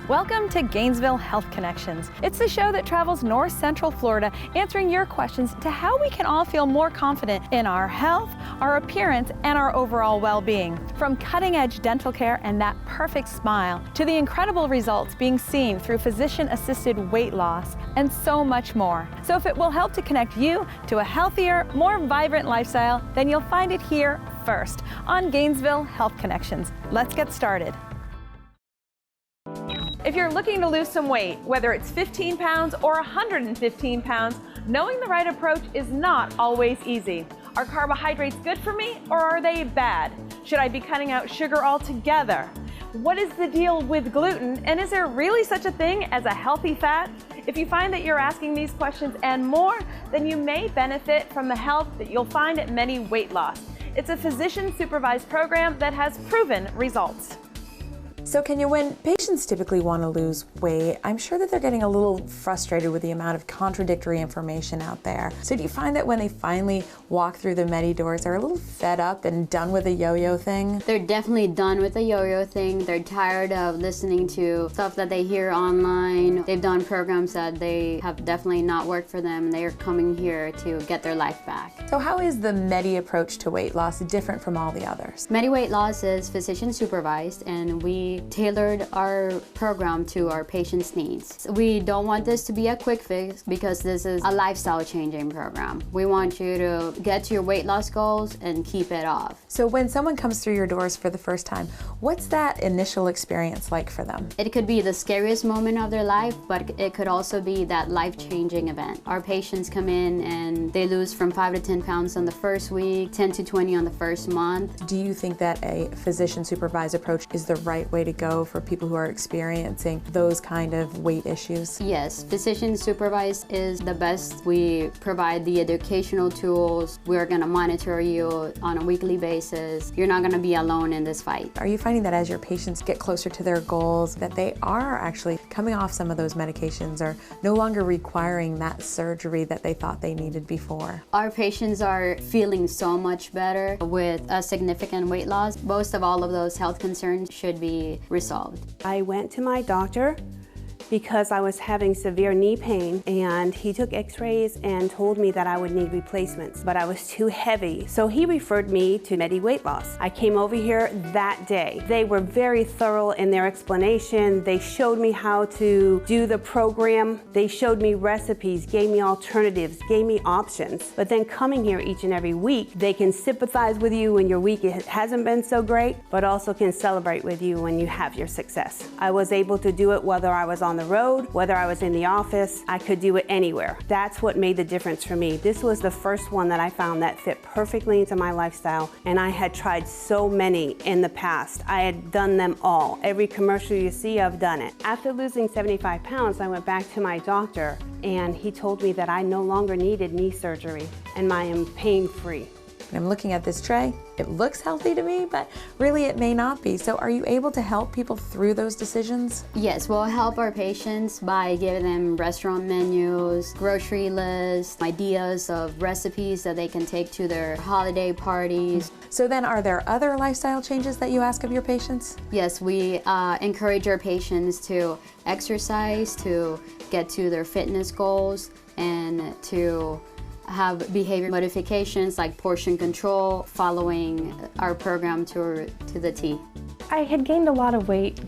Welcome to Gainesville Health Connections. It's the show that travels north central Florida, answering your questions to how we can all feel more confident in our health, our appearance, and our overall well-being. From cutting-edge dental care and that perfect smile, to the incredible results being seen through physician-assisted weight loss, and so much more. So if it will help to connect you to a healthier, more vibrant lifestyle, then you'll find it here first on Gainesville Health Connections. Let's get started. If you're looking to lose some weight, whether it's 15 pounds or 115 pounds, knowing the right approach is not always easy. Are carbohydrates good for me or are they bad? Should I be cutting out sugar altogether? What is the deal with gluten, and is there really such a thing as a healthy fat? If you find that you're asking these questions and more, then you may benefit from the help that you'll find at Medi Weight Loss. It's a physician-supervised program that has proven results. So when patients typically want to lose weight, I'm sure that they're getting a little frustrated with the amount of contradictory information out there. So do you find that when they finally walk through the Medi doors, they're a little fed up and done with the yo-yo thing? They're definitely done with the yo-yo thing. They're tired of listening to stuff that they hear online. They've done programs that they have definitely not worked for them. They're coming here to get their life back. So how is the Medi approach to weight loss different from all the others? Medi Weight Loss is physician supervised, and we tailored our program to our patients' needs. We don't want this to be a quick fix because this is a lifestyle changing program. We want you to get to your weight loss goals and keep it off. So when someone comes through your doors for the first time, what's that initial experience like for them? It could be the scariest moment of their life, but it could also be that life-changing event. Our patients come in and they lose from 5 to 10 pounds on the first week, 10 to 20 on the first month. Do you think that a physician-supervised approach is the right way to go for people who are experiencing those kind of weight issues? Yes, physician supervised is the best. We provide the educational tools. We're going to monitor you on a weekly basis. You're not going to be alone in this fight. Are you finding that as your patients get closer to their goals, that they are actually coming off some of those medications or no longer requiring that surgery that they thought they needed before? Our patients are feeling so much better with a significant weight loss. Most of all of those health concerns should be resolved. I went to my doctor because I was having severe knee pain, and he took x-rays and told me that I would need replacements, but I was too heavy. So he referred me to Medi Weight Loss. I came over here that day. They were very thorough in their explanation. They showed me how to do the program. They showed me recipes, gave me alternatives, gave me options. But then coming here each and every week, they can sympathize with you when your week hasn't been so great, but also can celebrate with you when you have your success. I was able to do it whether I was on the road, whether I was in the office. I could do it anywhere. That's what made the difference for me. This was the first one that I found that fit perfectly into my lifestyle, and I had tried so many in the past. I had done them all. Every commercial you see, I've done it. After losing 75 pounds, I went back to my doctor, and he told me that I no longer needed knee surgery, and I am pain-free. I'm looking at this tray. It looks healthy to me, but really it may not be. So are you able to help people through those decisions? Yes, we'll help our patients by giving them restaurant menus, grocery lists, ideas of recipes that they can take to their holiday parties. So then are there other lifestyle changes that you ask of your patients? Yes, we encourage our patients to exercise, to get to their fitness goals, and to have behavior modifications like portion control, following our program to the T. I had gained a lot of weight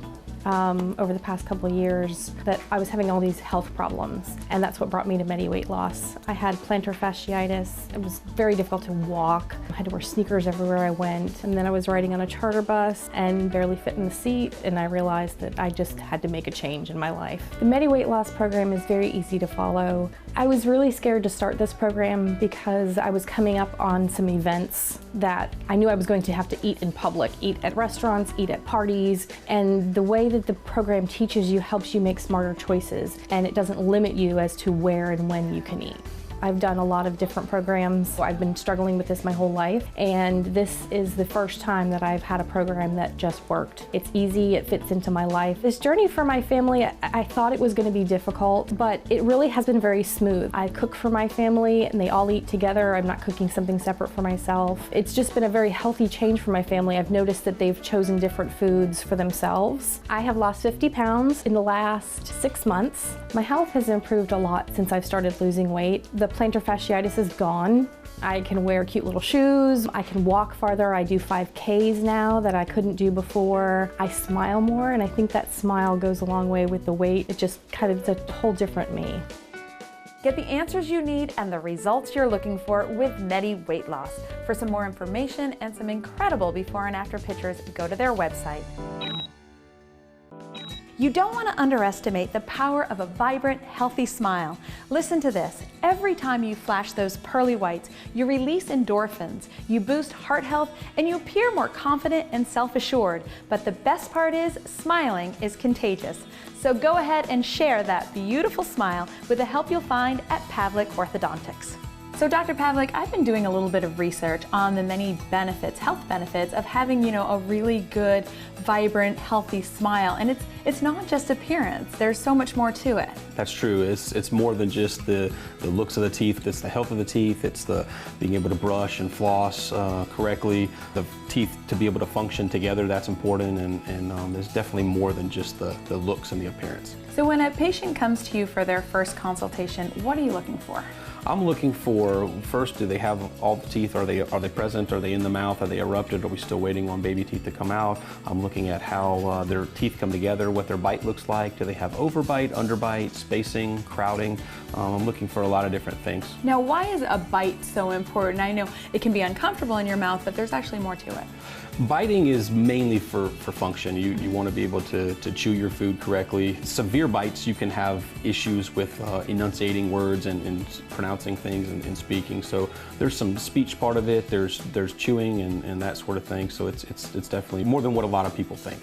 over the past couple of years, but I was having all these health problems, and that's what brought me to Medi Weight Loss. I had plantar fasciitis. It was very difficult to walk. I had to wear sneakers everywhere I went, and then I was riding on a charter bus and barely fit in the seat, and I realized that I just had to make a change in my life. The Medi Weight Loss program is very easy to follow. I was really scared to start this program because I was coming up on some events that I knew I was going to have to eat in public, eat at restaurants, eat at parties, and the way that the program teaches you helps you make smarter choices, and it doesn't limit you as to where and when you can eat. I've done a lot of different programs. I've been struggling with this my whole life, and this is the first time that I've had a program that just worked. It's easy, it fits into my life. This journey for my family, I thought it was going to be difficult, but it really has been very smooth. I cook for my family and they all eat together. I'm not cooking something separate for myself. It's just been a very healthy change for my family. I've noticed that they've chosen different foods for themselves. I have lost 50 pounds in the last 6 months. My health has improved a lot since I've started losing weight. The plantar fasciitis is gone. I can wear cute little shoes. I can walk farther. I do 5Ks now that I couldn't do before. I smile more, and I think that smile goes a long way with the weight. It just kind of is a whole different me. Get the answers you need and the results you're looking for with Medi Weight Loss. For some more information and some incredible before and after pictures, go to their website. You don't want to underestimate the power of a vibrant, healthy smile. Listen to this. Every time you flash those pearly whites, you release endorphins, you boost heart health, and you appear more confident and self-assured. But the best part is, smiling is contagious. So go ahead and share that beautiful smile with the help you'll find at Pavlik Orthodontics. So Dr. Pavlik, I've been doing a little bit of research on the many benefits, health benefits of having, a really good, vibrant, healthy smile. And it's not just appearance. There's so much more to it. That's true. It's more than just the looks of the teeth. It's the health of the teeth. It's the being able to brush and floss correctly. The teeth to be able to function together, that's important. And there's definitely more than just the looks and the appearance. So when a patient comes to you for their first consultation, what are you looking for? I'm looking for, first, do they have all the teeth? Are they present? Are they in the mouth? Are they erupted? Are we still waiting on baby teeth to come out? I'm looking at how their teeth come together, what their bite looks like. Do they have overbite, underbite, spacing, crowding? I'm looking for a lot of different things. Now, why is a bite so important? I know it can be uncomfortable in your mouth, but there's actually more to it. Biting is mainly for function. You want to be able to chew your food correctly. Severe bites, you can have issues with enunciating words and pronouncing things and speaking. So there's some speech part of it, there's chewing and that sort of thing. So it's definitely more than what a lot of people think.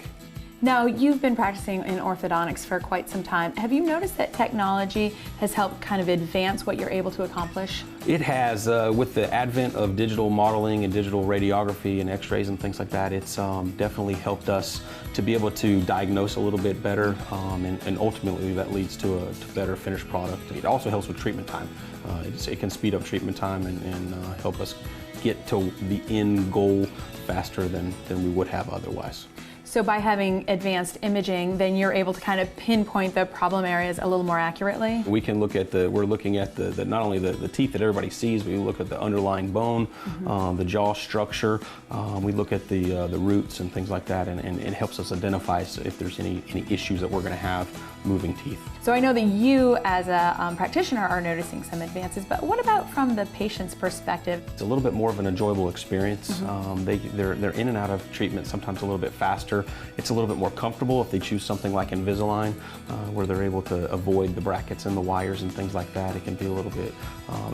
Now, you've been practicing in orthodontics for quite some time. Have you noticed that technology has helped kind of advance what you're able to accomplish? It has. With the advent of digital modeling and digital radiography and x-rays and things like that, it's definitely helped us to be able to diagnose a little bit better, and ultimately that leads to a better finished product. It also helps with treatment time. It can speed up treatment time and help us get to the end goal faster than we would have otherwise. So by having advanced imaging, then you're able to kind of pinpoint the problem areas a little more accurately? We can look at we're looking at not only the teeth that everybody sees, we look at the underlying bone, the jaw structure, we look at the roots and things like that, and it helps us identify if there's any issues that we're going to have moving teeth. So I know that you as a practitioner are noticing some advances, but what about from the patient's perspective? It's a little bit more of an enjoyable experience. They're in and out of treatment sometimes a little bit faster. It's a little bit more comfortable if they choose something like Invisalign, where they're able to avoid the brackets and the wires and things like that. It can be a little bit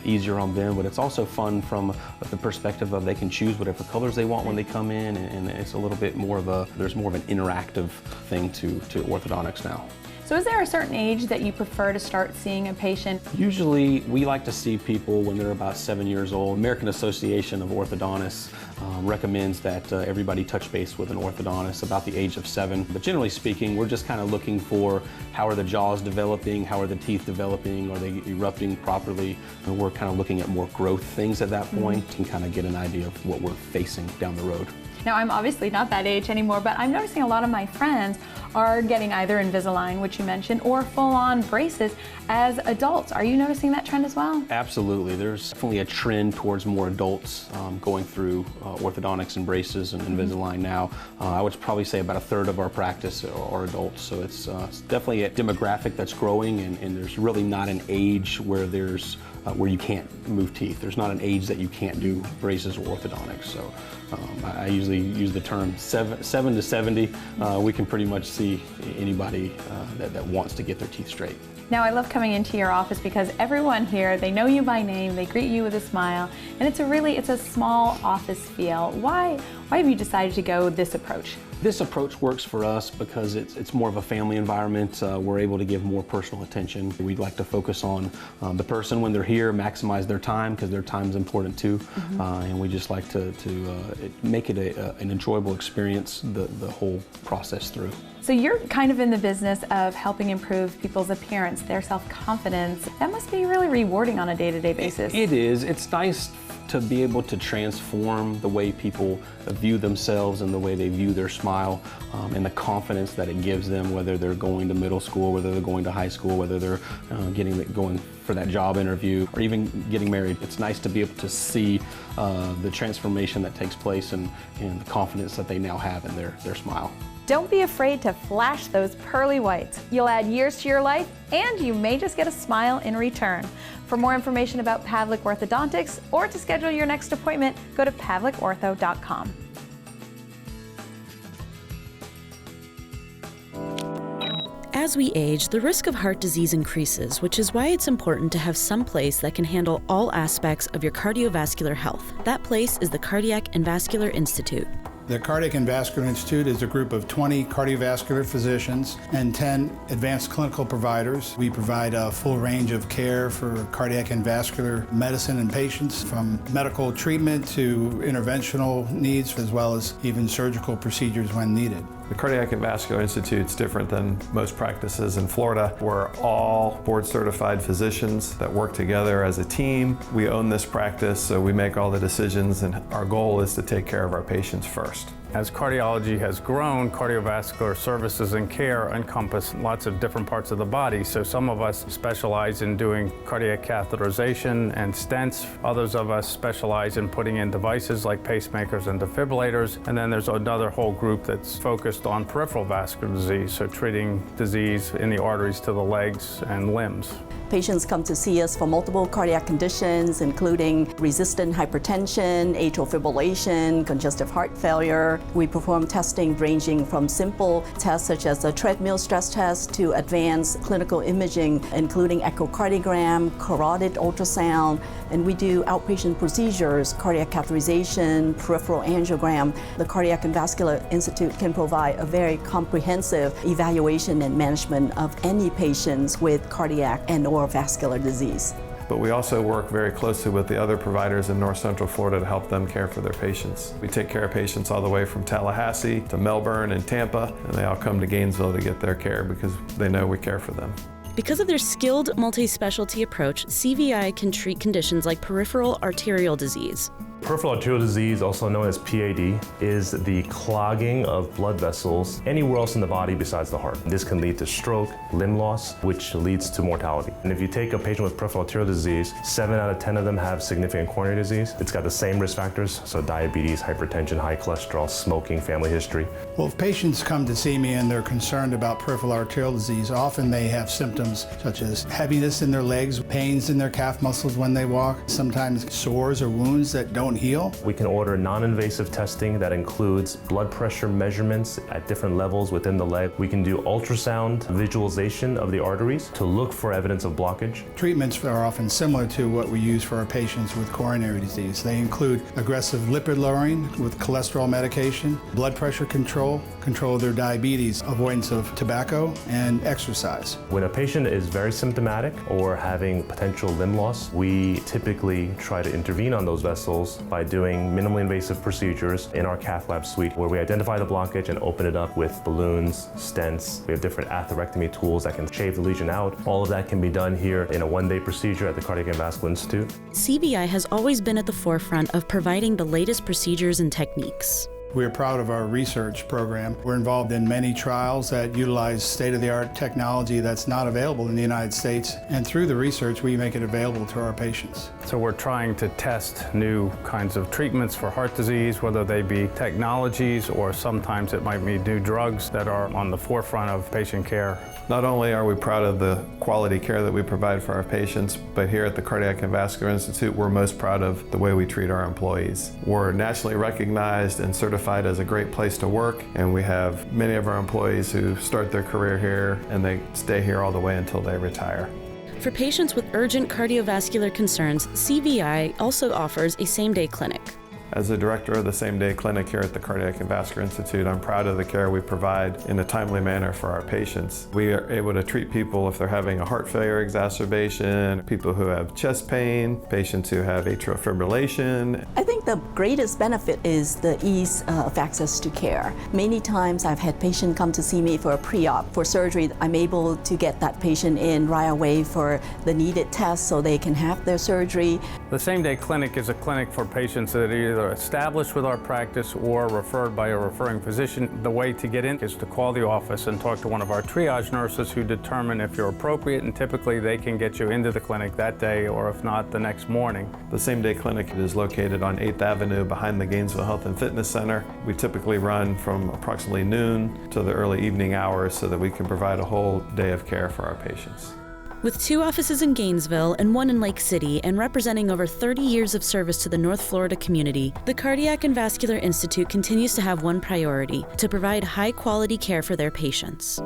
easier on them, but it's also fun from the perspective of they can choose whatever colors they want when they come in, and it's a little bit more of there's more of an interactive thing to orthodontics now. So is there a certain age that you prefer to start seeing a patient? Usually we like to see people when they're about 7 years old. American Association of Orthodontists recommends that everybody touch base with an orthodontist about the age of 7. But generally speaking, we're just kind of looking for how are the jaws developing, how are the teeth developing, are they erupting properly? And we're kind of looking at more growth things at that point and kind of get an idea of what we're facing down the road. Now, I'm obviously not that age anymore, but I'm noticing a lot of my friends are getting either Invisalign, which you mentioned, or full-on braces as adults. Are you noticing that trend as well? Absolutely. There's definitely a trend towards more adults going through orthodontics and braces and Invisalign now. I would probably say about a third of our practice are adults, so it's definitely a demographic that's growing, and there's really not an age where where you can't move teeth. There's not an age that you can't do braces or orthodontics. So I usually use the term 7 to 70. We can pretty much see anybody that wants to get their teeth straight. Now, I love coming into your office because everyone here, they know you by name, they greet you with a smile, and it's a small office feel. Why have you decided to go this approach? This approach works for us because it's more of a family environment. We're able to give more personal attention. We'd like to focus on the person when they're here, maximize their time because their time is important too. And we just like to make it an enjoyable experience the whole process through. So you're kind of in the business of helping improve people's appearance, their self-confidence. That must be really rewarding on a day-to-day basis. It is. It's nice to be able to transform the way people view themselves and the way they view their smile and the confidence that it gives them, whether they're going to middle school, whether they're going to high school, whether they're going for that job interview or even getting married. It's nice to be able to see the transformation that takes place and the confidence that they now have in their smile. Don't be afraid to flash those pearly whites. You'll add years to your life, and you may just get a smile in return. For more information about Pavlik Orthodontics or to schedule your next appointment, go to pavlikortho.com. As we age, the risk of heart disease increases, which is why it's important to have some place that can handle all aspects of your cardiovascular health. That place is the Cardiac and Vascular Institute. The Cardiac and Vascular Institute is a group of 20 cardiovascular physicians and 10 advanced clinical providers. We provide a full range of care for cardiac and vascular medicine in patients, from medical treatment to interventional needs, as well as even surgical procedures when needed. The Cardiac and Vascular Institute is different than most practices in Florida. We're all board-certified physicians that work together as a team. We own this practice, so we make all the decisions, and our goal is to take care of our patients first. As cardiology has grown, cardiovascular services and care encompass lots of different parts of the body. So some of us specialize in doing cardiac catheterization and stents. Others of us specialize in putting in devices like pacemakers and defibrillators. And then there's another whole group that's focused on peripheral vascular disease, so treating disease in the arteries to the legs and limbs. Patients come to see us for multiple cardiac conditions, including resistant hypertension, atrial fibrillation, congestive heart failure. We perform testing ranging from simple tests such as a treadmill stress test to advanced clinical imaging, including echocardiogram, carotid ultrasound, and we do outpatient procedures, cardiac catheterization, peripheral angiogram. The Cardiac and Vascular Institute can provide a very comprehensive evaluation and management of any patients with cardiac and/or vascular disease. But we also work very closely with the other providers in North Central Florida to help them care for their patients. We take care of patients all the way from Tallahassee to Melbourne and Tampa, and they all come to Gainesville to get their care because they know we care for them. Because of their skilled multi-specialty approach, CVI can treat conditions like peripheral arterial disease. Peripheral arterial disease, also known as PAD, is the clogging of blood vessels anywhere else in the body besides the heart. This can lead to stroke, limb loss, which leads to mortality. And if you take a patient with peripheral arterial disease, 7 out of 10 of them have significant coronary disease. It's got the same risk factors, so diabetes, hypertension, high cholesterol, smoking, family history. Well, if patients come to see me and they're concerned about peripheral arterial disease, often they have symptoms such as heaviness in their legs, pains in their calf muscles when they walk, sometimes sores or wounds that don't heal. We can order non-invasive testing that includes blood pressure measurements at different levels within the leg. We can do ultrasound visualization of the arteries to look for evidence of blockage. Treatments are often similar to what we use for our patients with coronary disease. They include aggressive lipid lowering with cholesterol medication, blood pressure control, control of their diabetes, avoidance of tobacco, and exercise. When a patient is very symptomatic or having potential limb loss, we typically try to intervene on those vessels by doing minimally invasive procedures in our cath lab suite where we identify the blockage and open it up with balloons, stents. We have different atherectomy tools that can shave the lesion out. All of that can be done here in a one-day procedure at the Cardiac and Vascular Institute. CVI has always been at the forefront of providing the latest procedures and techniques. We're proud of our research program. We're involved in many trials that utilize state-of-the-art technology that's not available in the United States. And through the research, we make it available to our patients. So we're trying to test new kinds of treatments for heart disease, whether they be technologies or sometimes it might be new drugs that are on the forefront of patient care. Not only are we proud of the quality care that we provide for our patients, but here at the Cardiac and Vascular Institute, we're most proud of the way we treat our employees. We're nationally recognized and certified as a great place to work, and we have many of our employees who start their career here and they stay here all the way until they retire. For patients with urgent cardiovascular concerns, CVI also offers a same-day clinic. As the director of the same-day clinic here at the Cardiac and Vascular Institute, I'm proud of the care we provide in a timely manner for our patients. We are able to treat people if they're having a heart failure exacerbation, people who have chest pain, patients who have atrial fibrillation. I think the greatest benefit is the ease of access to care. Many times I've had patients come to see me for a pre-op. For surgery, I'm able to get that patient in right away for the needed tests so they can have their surgery. The same-day clinic is a clinic for patients that are either established with our practice or referred by a referring physician. The way to get in is to call the office and talk to one of our triage nurses who determine if you're appropriate, and typically they can get you into the clinic that day, or if not, the next morning. The same-day clinic is located on 8th Avenue behind the Gainesville Health and Fitness Center. We typically run from approximately noon to the early evening hours so that we can provide a whole day of care for our patients. With 2 offices in Gainesville and 1 in Lake City, and representing over 30 years of service to the North Florida community, the Cardiac and Vascular Institute continues to have one priority: to provide high-quality care for their patients.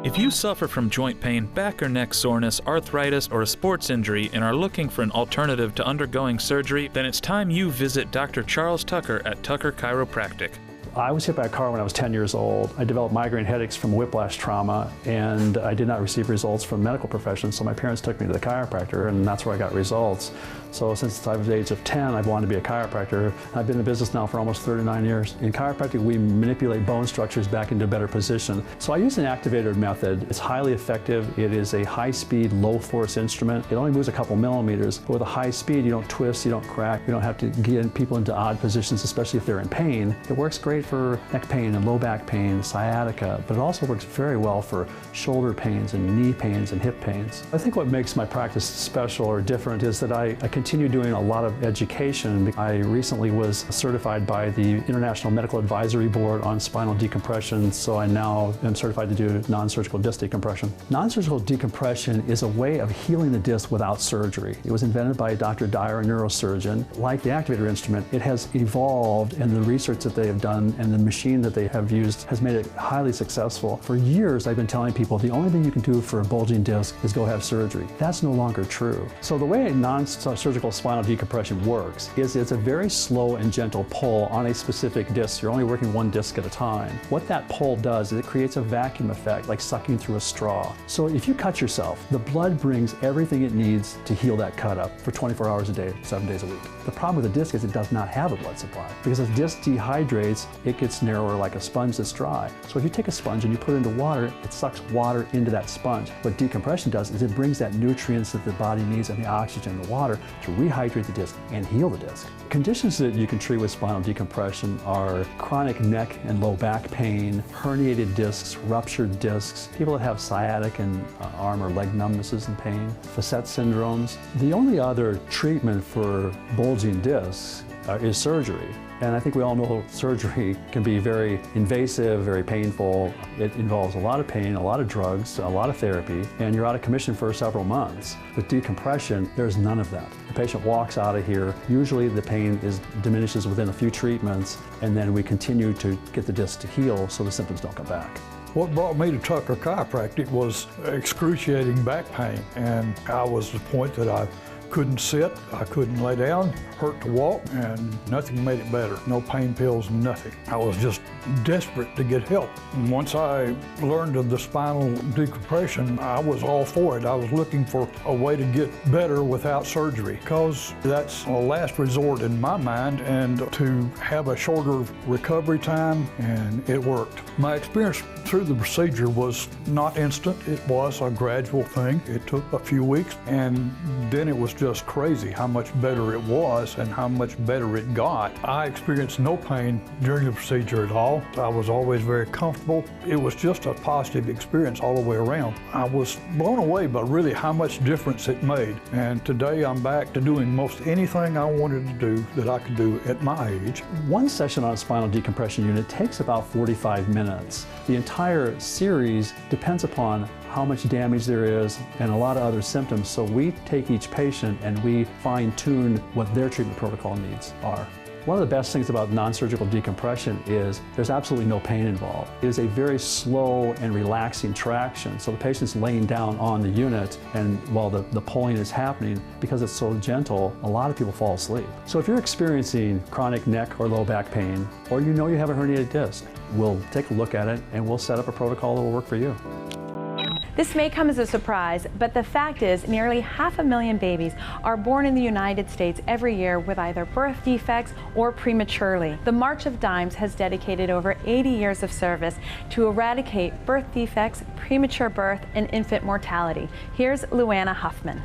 If you suffer from joint pain, back or neck soreness, arthritis, or a sports injury and are looking for an alternative to undergoing surgery, then it's time you visit Dr. Charles Tucker at Tucker Chiropractic. I was hit by a car when I was 10 years old. I developed migraine headaches from whiplash trauma, and I did not receive results from medical professions, so my parents took me to the chiropractor, and that's where I got results. So since I was the age of 10, I've wanted to be a chiropractor. I've been in the business now for almost 39 years. In chiropractic, we manipulate bone structures back into a better position. So I use an activator method. It's highly effective. It is a high-speed, low-force instrument. It only moves a couple millimeters, but with a high speed, you don't twist, you don't crack, you don't have to get people into odd positions, especially if they're in pain. It works great for neck pain and low back pain, sciatica, but it also works very well for shoulder pains and knee pains and hip pains. I think what makes my practice special or different is that I continue doing a lot of education. I recently was certified by the International Medical Advisory Board on spinal decompression, so I now am certified to do non-surgical disc decompression. Non-surgical decompression is a way of healing the disc without surgery. It was invented by Dr. Dyer, a neurosurgeon. Like the activator instrument, it has evolved, and the research that they have done and the machine that they have used has made it highly successful. For years, I've been telling people the only thing you can do for a bulging disc is go have surgery. That's no longer true. So the way non-surgical spinal decompression works is it's a very slow and gentle pull on a specific disc. You're only working one disc at a time. What that pull does is it creates a vacuum effect, like sucking through a straw. So if you cut yourself, the blood brings everything it needs to heal that cut up for 24 hours a day, 7 days a week. The problem with the disc is it does not have a blood supply. Because as the disc dehydrates, it gets narrower like a sponge that's dry. So if you take a sponge and you put it into water, it sucks water into that sponge. What decompression does is it brings that nutrients that the body needs and the oxygen in the water to rehydrate the disc and heal the disc. Conditions that you can treat with spinal decompression are chronic neck and low back pain, herniated discs, ruptured discs, people that have sciatic and arm or leg numbnesses and pain, facet syndromes. The only other treatment for bulging discs is surgery. And I think we all know surgery can be very invasive, very painful. It involves a lot of pain, a lot of drugs, a lot of therapy, and you're out of commission for several months. With decompression, there's none of that. The patient walks out of here. Usually the pain diminishes within a few treatments, and then we continue to get the disc to heal so the symptoms don't come back. What brought me to Tucker Chiropractic was excruciating back pain, and I was at the point that I couldn't sit, I couldn't lay down, hurt to walk, and nothing made it better. No pain pills, nothing. I was just desperate to get help. And once I learned of the spinal decompression, I was all for it. I was looking for a way to get better without surgery, because that's a last resort in my mind, and to have a shorter recovery time, and it worked. My experience through the procedure was not instant. It was a gradual thing. It took a few weeks, and then it was just crazy how much better it was and how much better it got. I experienced no pain during the procedure at all. I was always very comfortable. It was just a positive experience all the way around. I was blown away by really how much difference it made. And today I'm back to doing most anything I wanted to do that I could do at my age. One session on a spinal decompression unit takes about 45 minutes. The entire series depends upon how much damage there is and a lot of other symptoms. So we take each patient and we fine-tune what their treatment protocol needs are. One of the best things about non-surgical decompression is there's absolutely no pain involved. It is a very slow and relaxing traction. So the patient's laying down on the unit, and while the pulling is happening, because it's so gentle, a lot of people fall asleep. So if you're experiencing chronic neck or low back pain, or you know you have a herniated disc, we'll take a look at it and we'll set up a protocol that will work for you. This may come as a surprise, but the fact is nearly 500,000 babies are born in the United States every year with either birth defects or prematurely. The March of Dimes has dedicated over 80 years of service to eradicate birth defects, premature birth, and infant mortality. Here's Luanna Huffman.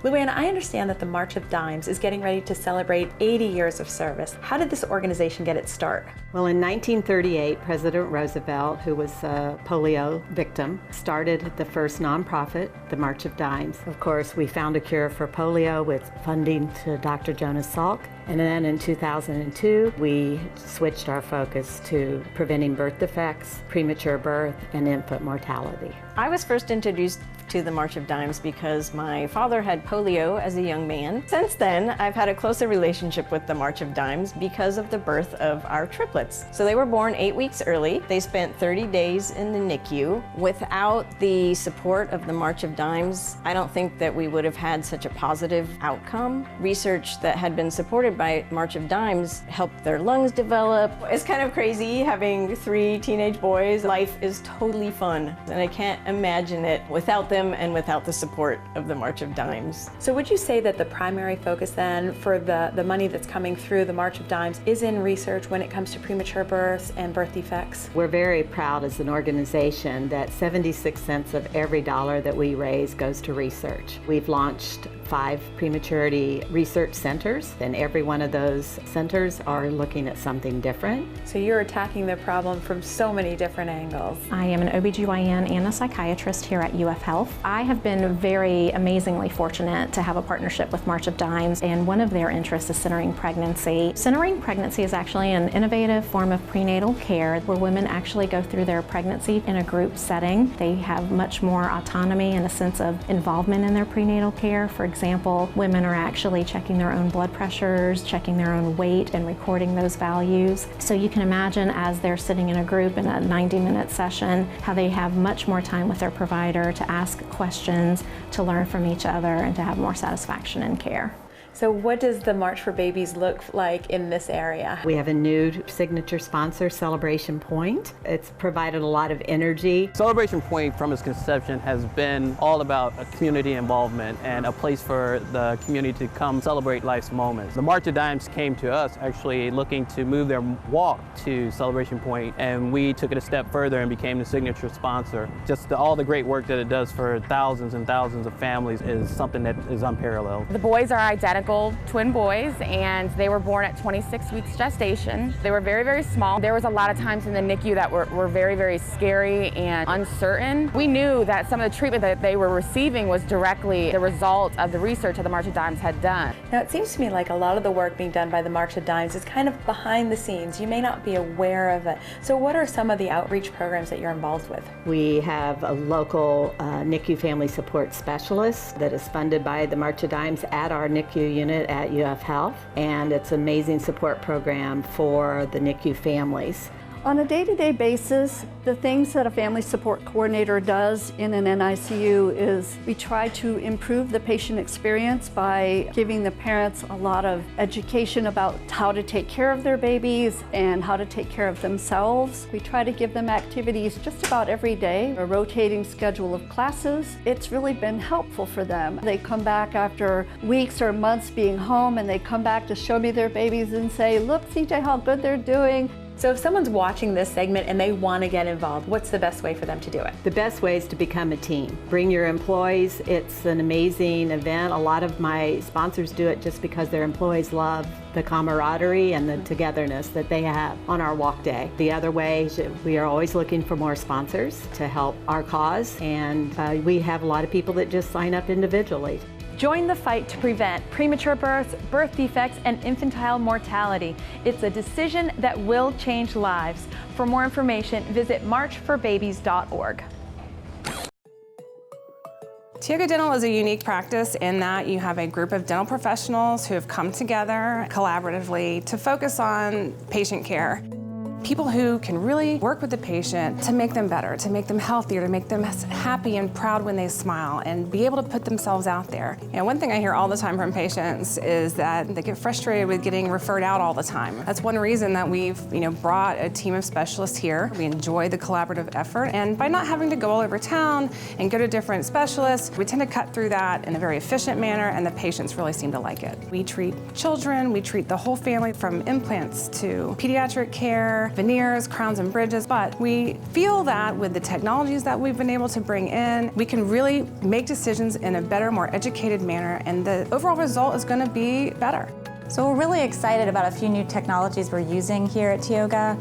Luanna, I understand that the March of Dimes is getting ready to celebrate 80 years of service. How did this organization get its start? Well, in 1938, President Roosevelt, who was a polio victim, started the first nonprofit, the March of Dimes. Of course, we found a cure for polio with funding to Dr. Jonas Salk. And then in 2002, we switched our focus to preventing birth defects, premature birth, and infant mortality. I was first introduced to the March of Dimes because my father had polio as a young man. Since then, I've had a closer relationship with the March of Dimes because of the birth of our triplets. So they were born 8 weeks early. They spent 30 days in the NICU. Without the support of the March of Dimes, I don't think that we would have had such a positive outcome. Research that had been supported by March of Dimes helped their lungs develop. It's kind of crazy having 3 teenage boys. Life is totally fun, and I can't imagine it without them and without the support of the March of Dimes. So would you say that the primary focus then for the money that's coming through the March of Dimes is in research when it comes to premature births and birth defects? We're very proud as an organization that 76 cents of every dollar that we raise goes to research. We've launched 5 prematurity research centers, and every one of those centers are looking at something different. So you're attacking the problem from so many different angles. I am an OBGYN and a psychiatrist here at UF Health. I have been very amazingly fortunate to have a partnership with March of Dimes, and one of their interests is centering pregnancy. Centering pregnancy is actually an innovative form of prenatal care where women actually go through their pregnancy in a group setting. They have much more autonomy and a sense of involvement in their prenatal care. For example, women are actually checking their own blood pressures, checking their own weight, and recording those values. So you can imagine as they're sitting in a group in a 90-minute session, how they have much more time with their provider to ask questions, to learn from each other, and to have more satisfaction in care. So what does the March for Babies look like in this area? We have a new signature sponsor, Celebration Point. It's provided a lot of energy. Celebration Point from its conception has been all about a community involvement and a place for the community to come celebrate life's moments. The March of Dimes came to us actually looking to move their walk to Celebration Point, and we took it a step further and became the signature sponsor. Just all the great work that it does for thousands and thousands of families is something that is unparalleled. The boys are identical twin boys, and they were born at 26 weeks gestation. They were very, very small. There was a lot of times in the NICU that were very, very scary and uncertain. We knew that some of the treatment that they were receiving was directly the result of the research that the March of Dimes had done. Now it seems to me like a lot of the work being done by the March of Dimes is kind of behind the scenes. You may not be aware of it. So what are some of the outreach programs that you're involved with? We have a local NICU family support specialist that is funded by the March of Dimes at our NICU unit at UF Health, and it's an amazing support program for the NICU families. On a day-to-day basis, the things that a family support coordinator does in an NICU is we try to improve the patient experience by giving the parents a lot of education about how to take care of their babies and how to take care of themselves. We try to give them activities just about every day, a rotating schedule of classes. It's really been helpful for them. They come back after weeks or months being home, and they come back to show me their babies and say, "Look, CJ, how good they're doing." So if someone's watching this segment and they want to get involved, what's the best way for them to do it? The best way is to become a team. Bring your employees. It's an amazing event. A lot of my sponsors do it just because their employees love the camaraderie and the togetherness that they have on our walk day. The other way is we are always looking for more sponsors to help our cause, and we have a lot of people that just sign up individually. Join the fight to prevent premature births, birth defects, and infantile mortality. It's a decision that will change lives. For more information, visit marchforbabies.org. Tioga Dental is a unique practice in that you have a group of dental professionals who have come together collaboratively to focus on patient care. People who can really work with the patient to make them better, to make them healthier, to make them happy and proud when they smile, and be able to put themselves out there. And one thing I hear all the time from patients is that they get frustrated with getting referred out all the time. That's one reason that we've brought a team of specialists here. We enjoy the collaborative effort, and by not having to go all over town and go to different specialists, we tend to cut through that in a very efficient manner, and the patients really seem to like it. We treat children, we treat the whole family, from implants to pediatric care, veneers, crowns and bridges, but we feel that with the technologies that we've been able to bring in, we can really make decisions in a better, more educated manner, and the overall result is going to be better. So we're really excited about a few new technologies we're using here at Tioga,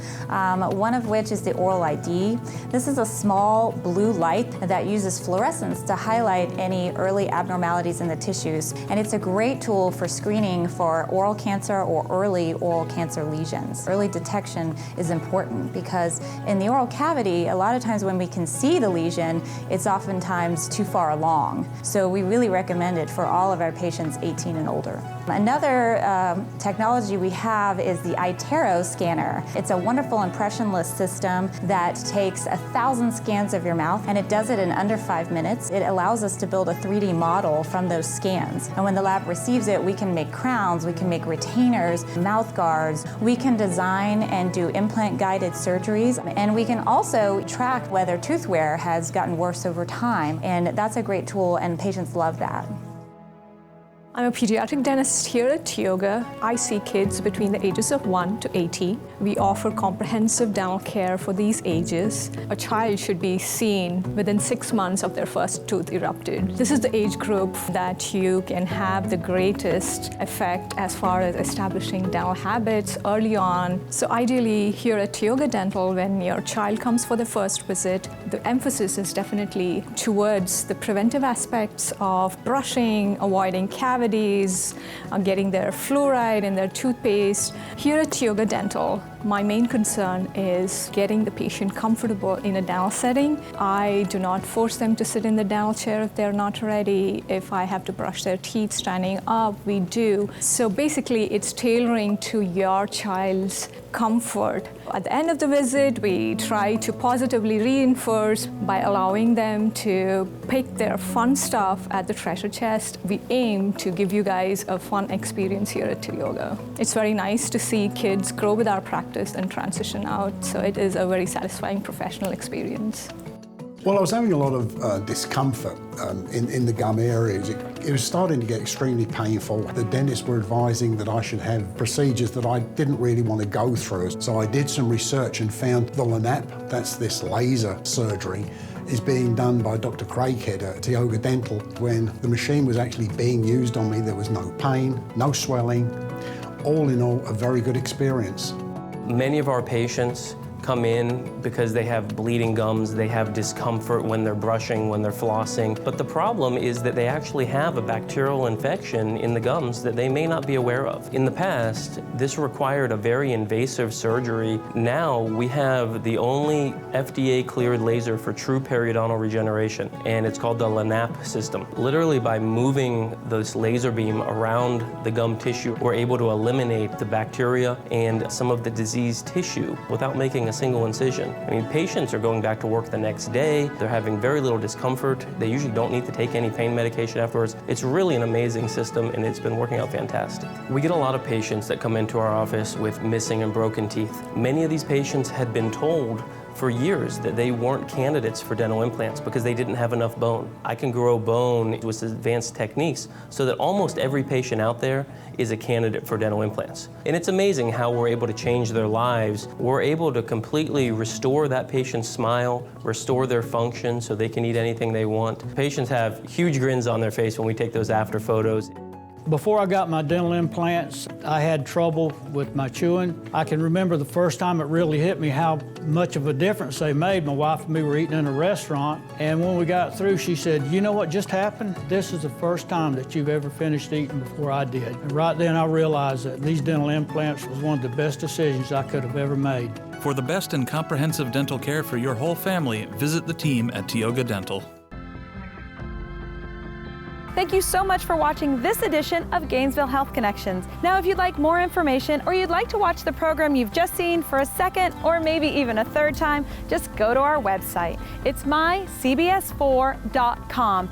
one of which is the Oral ID. This is a small blue light that uses fluorescence to highlight any early abnormalities in the tissues. And it's a great tool for screening for oral cancer or early oral cancer lesions. Early detection is important because in the oral cavity, a lot of times when we can see the lesion, it's oftentimes too far along. So we really recommend it for all of our patients 18 and older. Another technology we have is the iTero scanner. It's a wonderful impressionless system that takes 1,000 scans of your mouth, and it does it in under 5 minutes. It allows us to build a 3D model from those scans. And when the lab receives it, we can make crowns, we can make retainers, mouth guards, we can design and do implant-guided surgeries, and we can also track whether tooth wear has gotten worse over time. And that's a great tool, and patients love that. I'm a pediatric dentist here at Tioga. I see kids between the ages of 1 to 18. We offer comprehensive dental care for these ages. A child should be seen within 6 months of their first tooth erupted. This is the age group that you can have the greatest effect as far as establishing dental habits early on. So ideally, here at Tioga Dental, when your child comes for the first visit, the emphasis is definitely towards the preventive aspects of brushing, avoiding cavities, getting their fluoride in their toothpaste. Here at Tioga Dental, my main concern is getting the patient comfortable in a dental setting. I do not force them to sit in the dental chair if they're not ready. If I have to brush their teeth standing up, we do. So basically, it's tailoring to your child's comfort. At the end of the visit, we try to positively reinforce by allowing them to pick their fun stuff at the treasure chest. We aim to give you guys a fun experience here at Tioga. It's very nice to see kids grow with our practice and transition out, so it is a very satisfying professional experience. Well, I was having a lot of discomfort in the gum areas. It was starting to get extremely painful. The dentists were advising that I should have procedures that I didn't really want to go through. So I did some research and found the LANAP, that's this laser surgery, is being done by Dr. Craighead at Tioga Dental. When the machine was actually being used on me, there was no pain, no swelling. All in all, a very good experience. Many of our patients come in because they have bleeding gums, they have discomfort when they're brushing, when they're flossing. But the problem is that they actually have a bacterial infection in the gums that they may not be aware of. In the past, this required a very invasive surgery. Now we have the only FDA-cleared laser for true periodontal regeneration, and it's called the LANAP system. Literally by moving this laser beam around the gum tissue, we're able to eliminate the bacteria and some of the diseased tissue without making a single incision. I mean, patients are going back to work the next day. They're having very little discomfort. They usually don't need to take any pain medication afterwards. It's really an amazing system, and it's been working out fantastic. We get a lot of patients that come into our office with missing and broken teeth. Many of these patients had been told for years that they weren't candidates for dental implants because they didn't have enough bone. I can grow bone with advanced techniques so that almost every patient out there is a candidate for dental implants. And it's amazing how we're able to change their lives. We're able to completely restore that patient's smile, restore their function so they can eat anything they want. Patients have huge grins on their face when we take those after photos. Before I got my dental implants, I had trouble with my chewing. I can remember the first time it really hit me how much of a difference they made. My wife and me were eating in a restaurant, and when we got through, she said, "You know what just happened? This is the first time that you've ever finished eating before I did." And right then I realized that these dental implants was one of the best decisions I could have ever made. For the best and comprehensive dental care for your whole family, visit the team at Tioga Dental. Thank you so much for watching this edition of Gainesville Health Connections. Now, if you'd like more information or you'd like to watch the program you've just seen for a second or maybe even a third time, just go to our website. It's mycbs4.com.